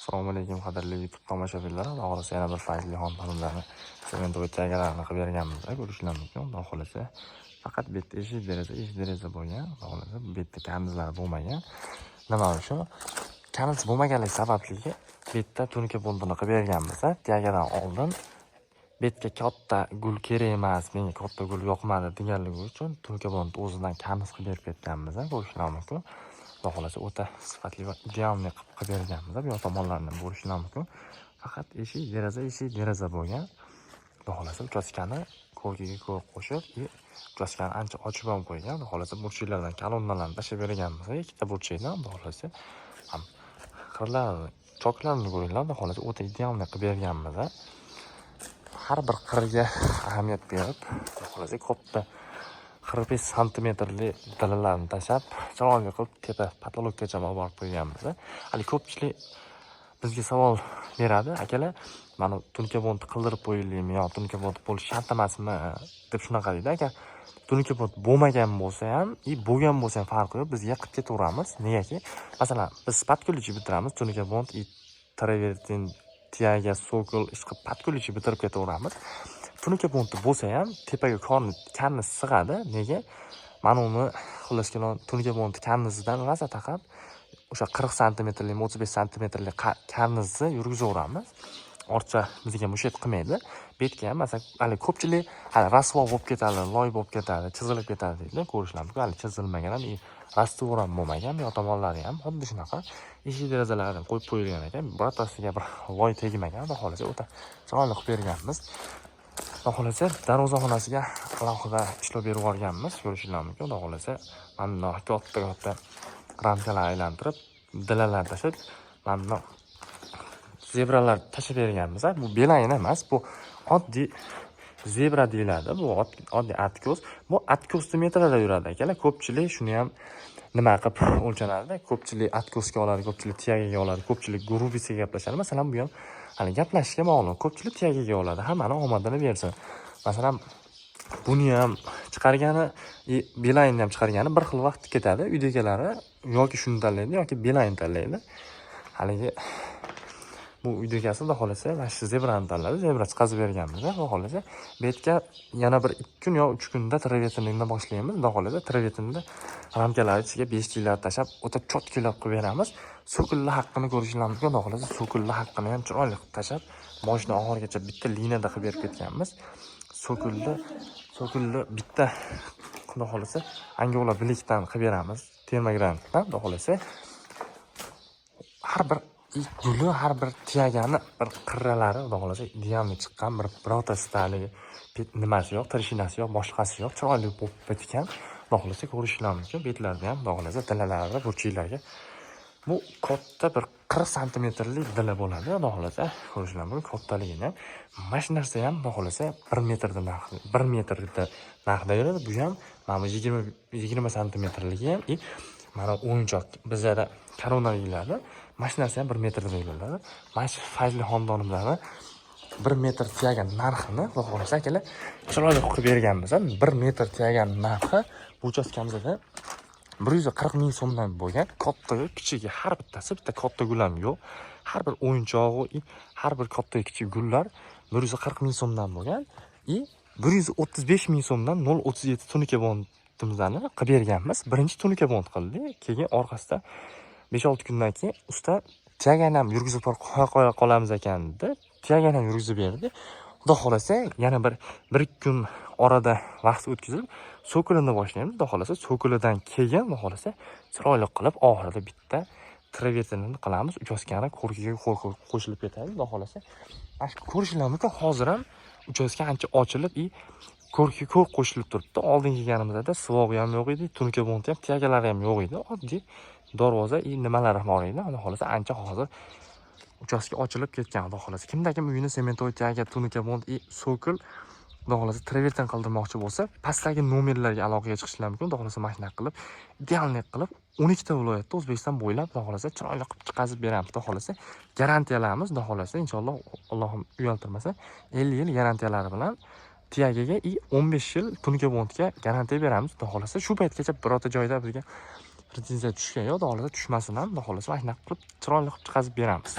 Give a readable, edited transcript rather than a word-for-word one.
Assalomu alaykum qadrli YouTube tomoshabinlar. Xudo xolasa yana bir fayzli xonadonlarni sementoy tagalarini qilib berganmiz. Ko'rishlar mumkin. Xudo xolasa faqat bu yerda eshik deraza bo'lgan. Xudo xolasa bu yerda kanizlar bo'lmagan. Nima uchun? Kaniz bo'lmaganligi sababli bu yerda tunuka bondini qilib berganmiz. Tagadan oldin bu yerga katta gul kerak emas, menga katta gul yoqmadi deganligi uchun tunuka bond o'zidan kaniz qilib berib ketganmiz. Ko'rishlar mumkin. Xudo xolasa o'ta sifatli va idealni qilib berganmiz. Bu tomonlardan bo'lishlari mumkin. Faqat eshik deraza bo'lgan. Xudo xolasa uchastkani ko'rgiga ko'r qo'shib, uchastkani ancha ochib ham qo'ygan. Xudo xolasa burchaklardan kolonnalarni tashlab berganmiz. Ikkita burchakdan xudo xolasa ham qirlarni, choklarini ko'ringlar. Xudo xolasa o'ta idealni qilib berganmiz. Har bir qirga ahamiyat berib, xudo xolasa katta 45 santimetrli dalalarni tashlab, chiroyli qilib tepa patologgacha olib qo'yganmiz. Hali ko'pchilik bizga savol beradi, akalar, mana tunuka bond qildirib qo'yilaymi yo tunuka bond bo'lish shart emasmi deb shunaqa deydi. Agar tunuka bond bo'lmagan bo'lsa ham, bo'lgan bo'lsa ham farqi yo'q, bizga qilib ketaveramiz. Negaki, masalan, biz patkulichi bitiramiz, tunuka bond, travertin, tiyaga, sokol ishqib patkulichi bitirib ketaveramiz. Tunuka bondi bo'lsa ham tepaga karni sig'adi. Nega? Mana uni xullas kelon tunuka bondi karnizidan rosa taqab o'sha 40 santimetrli, 35 santimetrli karnizni yurgizaveramiz. Orcha bizga mushat qilmaydi. Betga ham masalan, hali ko'pchilik hali rasvo bo'lib ketadi, loy bo'lib ketadi, chizilib ketadi deydi. Ko'rishlar mumkin. Hali chizilmagan ham, rastvor ham bo'lmagan, bu tomonlari ham xuddi shunaqa eshik derazalaridan qo'yib qo'yilgan ekan. Birortasiga bir loy tegmagan. Xudo xolasa o'ta chiroyli qilib berganmiz. Xudo xolasa darvozaxonasiga alohida ishlab berib yuborganmiz. Ko'rishinglar mumkin. Xudo xolasa mana katta ramkalar aylantirib, dilalar tashib, mana zebralar tashib berganmiz. Bu belayni emas, bu oddiy zebra deyiladi. Bu oddiy atko'z. Bu atko'zni metrlarda yuradi akalar. Ko'pchilik shuni ham nima qilib o'lchanadi? Ko'pchilik atko'zga oladi, ko'pchilik tiyagaga oladi, ko'pchilik grubisiga gaplashadi. Masalan, bu ham hali gaplashishga bog'liq. Ko'pchilik tiyagaga oladi. Hammani omadini bersin. Masalan, buni ham chiqargani, belayni ham chiqargani bir xil vaqt ketadi. Uydagilari yoki shuni tanlaydi yoki belayni tanlaydi. Haligi bu uydagasi xudo xolasa mana shu zebrani tanladi. Zebra chiqazib berganmiz. Xudo xolasa betga yana bir 2 kun yo 3 kunda travetinni boshlaymiz. Xudo xolasa travetinni ramkalar ichiga 5 kilo tashab, o'ta cho'tkilab qilib beramiz. So'killi haqqini ko'rishinglar mumkin. Xudo xolasa so'killi haqqini ham chiroyli qilib tashab, boshdan oxirigacha bitta liniyada qilib berib ketganmiz. So'killi bitta xudo xolasa angola bilikdan qilib beramiz. Termogranitdan xudo xolasa har bir guli, har bir tiyagani bir qirralari xudo xolasa idealni chiqqan, birortasida nimasi yo'q, tirishinasi yo'q, boshqasi yo'q, chiroyli bo'lib bitgan. Xudo xolasa ko'rishinglar mumkin. Betlarida ham xudo xolasa dilalarga, burchaklarga bu katta bir 40 santimetrli dila bo'ladi. Xudo xolasa ko'rishinglar mumkin. Kattaligini ham mana shu narsa ham xudo xolasa 1 metrda narxda yuradi. Bu ham mana 20 santimetrligi ham mana o'yinchoq bizda korona deyiladi. Mana shu narsa ham 1 metrda deyiladi. Mana shu fayzli xonadonimlarni 1 metr tiyagan narxini xudo xolasa akalar chiroyli qilib berganmiz. 1 metr tiyagan narxi bu uchastkamizda 140 ming so'mdan bo'lgan. Kattaga, kichigi har bittasi bitta katta gul ham yo'q. Har bir o'yinchog'i, har bir katta kichik gullar 140 ming so'mdan bo'lgan. 135 ming so'mdan 037 tunuka bondimizni qilib berganmiz. Birinchi tunuka bond qildik. Keyin orqasida 5-6 kundan keyin usta tiyagani ham yurgizib qo'ya qolamiz ekan deb, tiyagani ham yurgizib berdi. Xudo xolasa yana bir 1-2 kun orada vaqt o'tkazib, so'kilini boshlaymiz. Xudo xolasa so'kilidan keyin xudo xolasa chiroyli qilib oxirida bitta travertinini qilamiz. Uchastkani ko'rgiga qo'shilib ketadi. Xudo xolasa ko'rishinglar mumkin. Hozir ham uchastka ancha ochilib, ko'rgiga qo'shilib turibdi. Oldin kelganimizda sivog'i ham yo'q edi, tunuka bondi ham, tiyagalari ham yo'q edi. Oddiy darvoza nimalari bor edi. Xudo xolasa ancha hozir uchastka ochilib ketgan. Xudo xolasa kimda kim uyini sementoy tiyaga, tunuka bond, so'kil xudo xolasa travertin qildirmoqchi bo'lsa, pastdagi nomerlarga aloqaga chiqishlari mumkin. Xudo xolasa mashina qilib, idealni qilib 12 ta viloyatda O'zbekiston bo'ylab xudo xolasa chiroyli qilib chiqazib beramiz. Xudo xolasa garantiyalarimiz, xudo xolasa inshaalloh Allohim uyaltirmasa 50 yil garantiyalari bilan tiyagaga 15 yil tunuka bondga garantiya beramiz. Xudo xolasa shu paytgacha birorta joyda bizga pretenziya tushgan yo'q. Xudo xolasa tushmasin ham, xudo xolasa mashina qilib chiroyli qilib chiqazib beramiz.